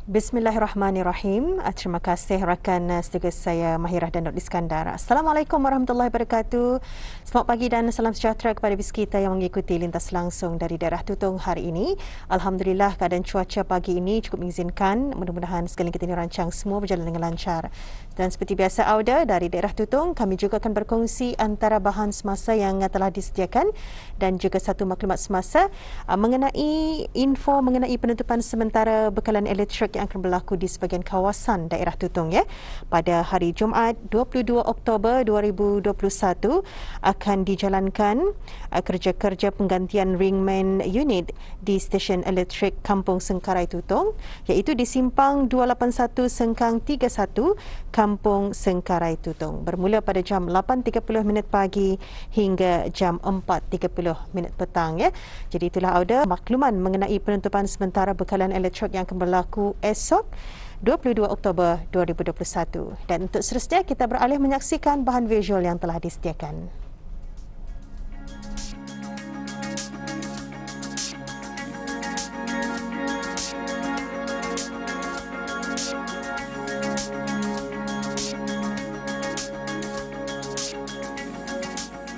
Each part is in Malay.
Bismillahirrahmanirrahim. Terima kasih rakan setia saya Mahirah dan Dr. Iskandar. Assalamualaikum warahmatullahi wabarakatuh. Selamat pagi dan salam sejahtera kepada bis kita yang mengikuti lintas langsung dari daerah Tutong hari ini. Alhamdulillah keadaan cuaca pagi ini cukup mengizinkan. Mudah-mudahan sekalian kita ini rancang semua berjalan dengan lancar. Dan seperti biasa Auda dari daerah Tutong, kami juga akan berkongsi antara bahan semasa yang telah disediakan dan juga satu maklumat semasa mengenai info mengenai penutupan sementara bekalan elektrik yang akan berlaku di sebahagian kawasan daerah Tutong ya. Pada hari Jumaat 22 Oktober 2021 akan dijalankan kerja-kerja penggantian ringmain unit di stesen elektrik Kampung Sengkarai Tutong, iaitu di Simpang 281 Sengkang 31 Kampung Sengkarai Tutong, bermula pada jam 8.30 pagi hingga jam 4.30 petang ya. Jadi itulah Auda makluman mengenai penutupan sementara bekalan elektrik yang akan berlaku esok 22 Oktober 2021. Dan untuk seterusnya kita beralih menyaksikan bahan visual yang telah disediakan.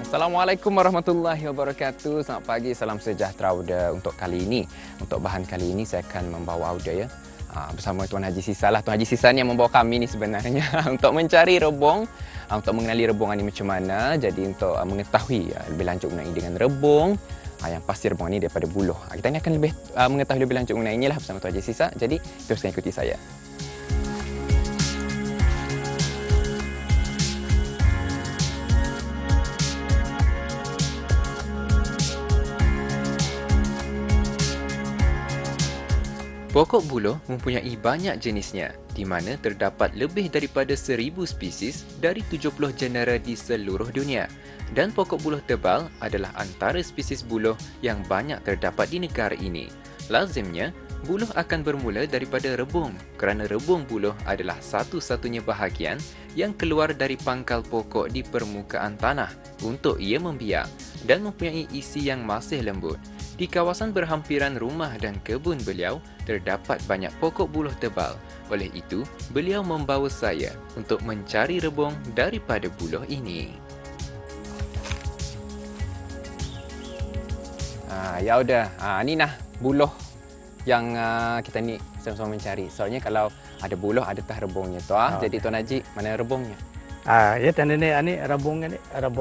Assalamualaikum warahmatullahi wabarakatuh. Selamat pagi, salam sejahtera Auda. Untuk kali ini, untuk bahan kali ini saya akan membawa Auda ya bersama Tuan Haji Sisa lah. Tuan Haji Sisa ni yang membawa kami ni sebenarnya untuk mencari rebung, untuk mengenali rebung ni macam mana. Jadi untuk mengetahui lebih lanjut mengenai dengan rebung, yang pasti rebung ni daripada buluh. Kita ni akan lebih mengetahui lebih lanjut mengenai inilah bersama Tuan Haji Sisa. Jadi teruskan ikuti saya. Pokok buluh mempunyai banyak jenisnya, di mana terdapat lebih daripada 1,000 spesies dari 70 genera di seluruh dunia. Dan pokok buluh tebal adalah antara spesies buluh yang banyak terdapat di negara ini. Lazimnya, buluh akan bermula daripada rebung, kerana rebung buluh adalah satu-satunya bahagian yang keluar dari pangkal pokok di permukaan tanah untuk ia membiak dan mempunyai isi yang masih lembut. Di kawasan berhampiran rumah dan kebun beliau, terdapat banyak pokok buluh tebal. Oleh itu, beliau membawa saya untuk mencari rebung daripada buluh ini. Ya udah, ni nah buluh yang kita ni sama-sama mencari. Soalnya kalau ada buluh, ada tah rebungnya tu. Jadi Tuan Haji, mana rebungnya? Ya dan ini rebung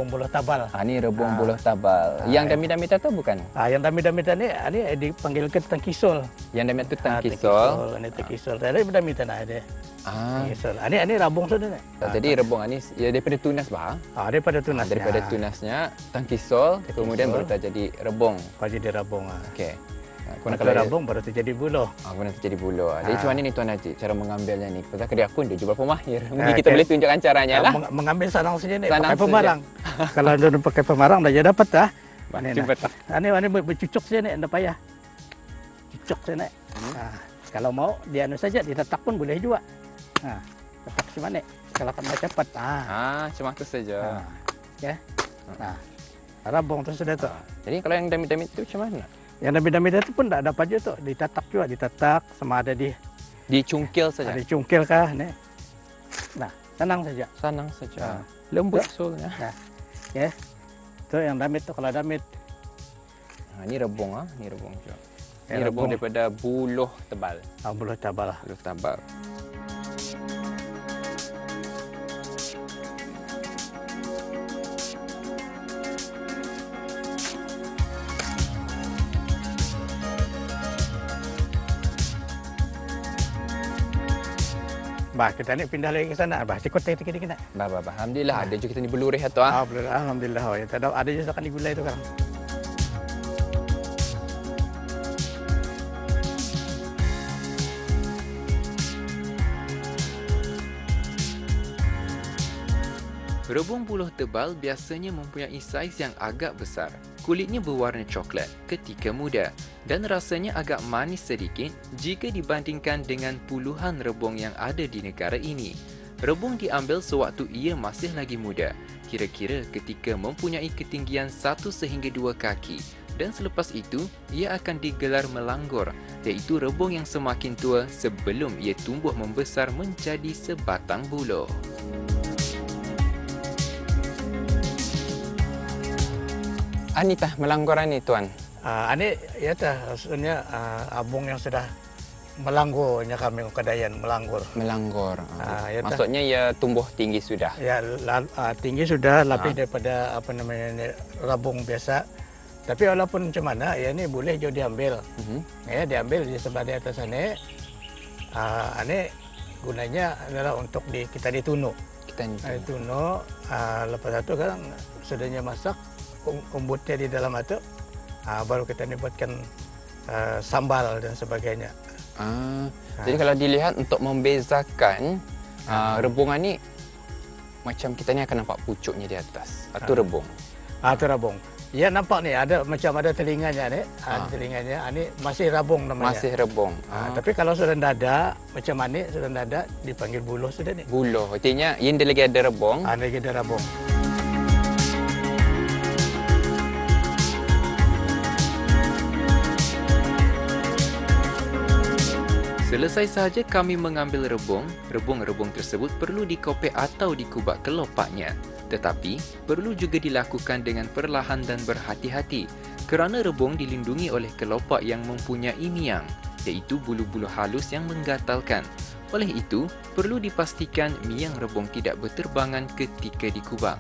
buluh tabal. Ini rebung buluh tabal. Yang dami-dami tu bukan? Yang dami-dami ini dipanggilkan tangkisol. Yang dami tu tangkisol. Ini tangkisol. Tadi dami tanah ada. Tangkisol. Ini rebung sudah ni. Jadi rebung ini ya daripada tunas bah. Daripada tunas. Daripada tunasnya tangkisol, kemudian baru jadi rebung. Baru jadi rebung. Okey. Kalau rebung baru terjadi buluh. Baru terjadi buluh. Jadi macam mana ni Tuan Haji cara mengambilnya ni? Pasal kedai aku dia jual pemahir. Mungkin kita boleh tunjukkan caranya lah. Mengambil sanang saja ni pakai pemarang. Kalau anda pakai pemarang dah jadi dapat dah. Ini bercucuk saja ni, anda payah. Cucuk saja ni. Kalau mau dia anu saja ditetak pun boleh juga. Tetak macam mana? Kalau tambah cepat. Cuma tu saja. Ya. Rebung tu sudah tu. Jadi kalau yang dami-dami tu macam mana? Yang dami-dami itu pun tak dapat je tu. Ditatak juga, ditatak sama ada dicungkil saja. Dicungkil kah? Nah, senang saja. Senang saja. Lembut sulnya. Ya. Tu yang damit tu kalau damit. Ini rebung ini rebung juga. Ini rebung daripada buluh tebal. Buluh tebal. Buluh tebal. Kita ni pindah lagi ke sana. Sikut kita kena. Alhamdulillah ada juga kita ni belurih tu. Alhamdulillah. Ada je sekarang di gulai tu kan. Rebung buluh tebal biasanya mempunyai saiz yang agak besar. Kulitnya berwarna coklat ketika muda dan rasanya agak manis sedikit jika dibandingkan dengan puluhan rebung yang ada di negara ini. Rebung diambil sewaktu ia masih lagi muda, kira-kira ketika mempunyai ketinggian 1 sehingga 2 kaki dan selepas itu ia akan digelar melanggur, iaitu rebung yang semakin tua sebelum ia tumbuh membesar menjadi sebatang buluh. Anita melanggur ni tuan. Ini ya maksudnya abung yang sudah melanggurnya kami Kedayan melanggur. Melanggur. Ya Maksudnya ia tumbuh tinggi sudah. Ya tinggi sudah lebih daripada apa namanya ini, rabung biasa. Tapi walaupun macam mana ya ini boleh juga diambil. Ya diambil di sebelah di atas sana. Ini gunanya adalah untuk kita ditunuk. Kita ditunuk. Lepas itu kan sudahnya masak umbutnya di dalam itu. Baru kita buatkan sambal dan sebagainya. Jadi kalau dilihat untuk membezakan rebungan ni, macam kita ni akan nampak pucuknya di atas. Itu rebung. Itu rebung. Ya nampak ni ada macam ada telinganya ni. Telinganya ini masih rebung namanya. Masih rebung. Tapi kalau sudah dada macam ni sudah dada dipanggil buluh sudah ni. Buluh. Artinya yang dia lagi ada rebung. Lagi ada rebung. Selesai sahaja kami mengambil rebung, rebung-rebung tersebut perlu dikopek atau dikubak kelopaknya. Tetapi, perlu juga dilakukan dengan perlahan dan berhati-hati kerana rebung dilindungi oleh kelopak yang mempunyai miang, iaitu bulu-bulu halus yang menggatalkan. Oleh itu, perlu dipastikan miang rebung tidak berterbangan ketika dikubak.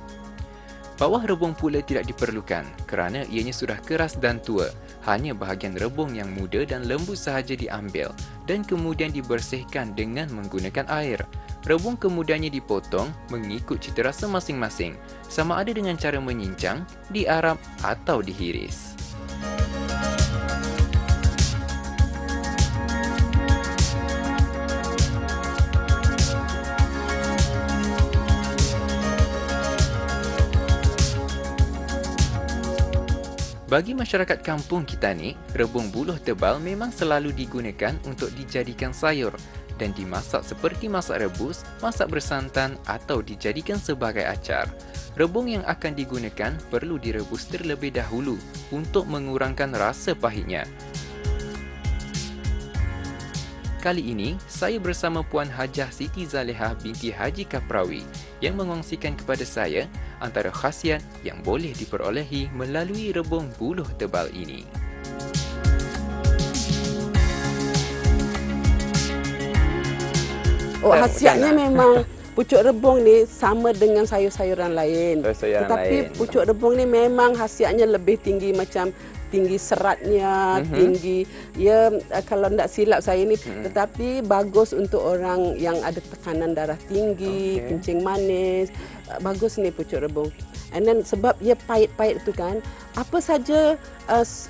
Bawah rebung pula tidak diperlukan kerana ianya sudah keras dan tua. Hanya bahagian rebung yang muda dan lembut sahaja diambil dan kemudian dibersihkan dengan menggunakan air. Rebung kemudiannya dipotong mengikut citarasa masing-masing, sama ada dengan cara menyincang, diarap atau dihiris. Bagi masyarakat kampung kita ni, rebung buluh tebal memang selalu digunakan untuk dijadikan sayur dan dimasak seperti masak rebus, masak bersantan atau dijadikan sebagai acar. Rebung yang akan digunakan perlu direbus terlebih dahulu untuk mengurangkan rasa pahitnya. Kali ini, saya bersama Puan Hajah Siti Zalehah binti Haji Kaprawi yang mengongsikan kepada saya antara khasiat yang boleh diperolehi melalui rebung buluh tebal ini. Khasiatnya memang pucuk rebung ni sama dengan sayur-sayuran lain. Tetapi pucuk rebung ni memang khasiatnya lebih tinggi, macam tinggi seratnya, tinggi ya kalau tidak silap saya ni, tetapi bagus untuk orang yang ada tekanan darah tinggi, kencing manis. Bagus ni pucuk rebung. And then sebab ia pahit-pahit tu kan, apa saja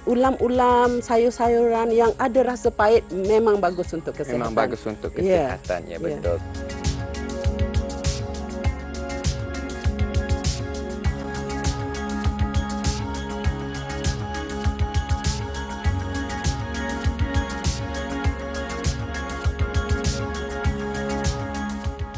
ulam-ulam, sayur-sayuran yang ada rasa pahit memang bagus untuk kesihatan. Memang bagus untuk kesihatan, ya betul.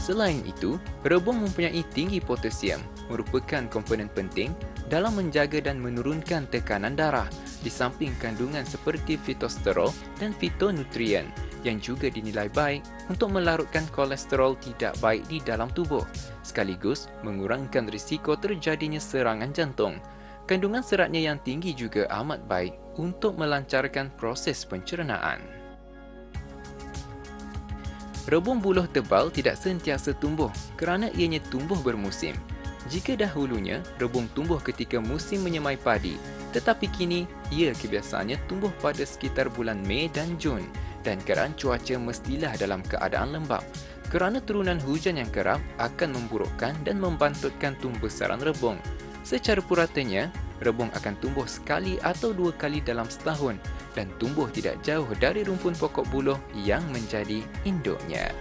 Selain itu, rebung mempunyai tinggi potasium, merupakan komponen penting dalam menjaga dan menurunkan tekanan darah, di samping kandungan seperti fitosterol dan fitonutrien yang juga dinilai baik untuk melarutkan kolesterol tidak baik di dalam tubuh, sekaligus mengurangkan risiko terjadinya serangan jantung. Kandungan seratnya yang tinggi juga amat baik untuk melancarkan proses pencernaan. Rebung buluh tebal tidak sentiasa tumbuh kerana ianya tumbuh bermusim. Jika dahulunya, rebung tumbuh ketika musim menyemai padi, tetapi kini ia kebiasaannya tumbuh pada sekitar bulan Mei dan Jun dan keadaan cuaca mestilah dalam keadaan lembap. Kerana turunan hujan yang kerap akan memburukkan dan membantutkan tumbesaran rebung. Secara puratanya, rebung akan tumbuh sekali atau 2 kali dalam setahun dan tumbuh tidak jauh dari rumpun pokok buluh yang menjadi induknya.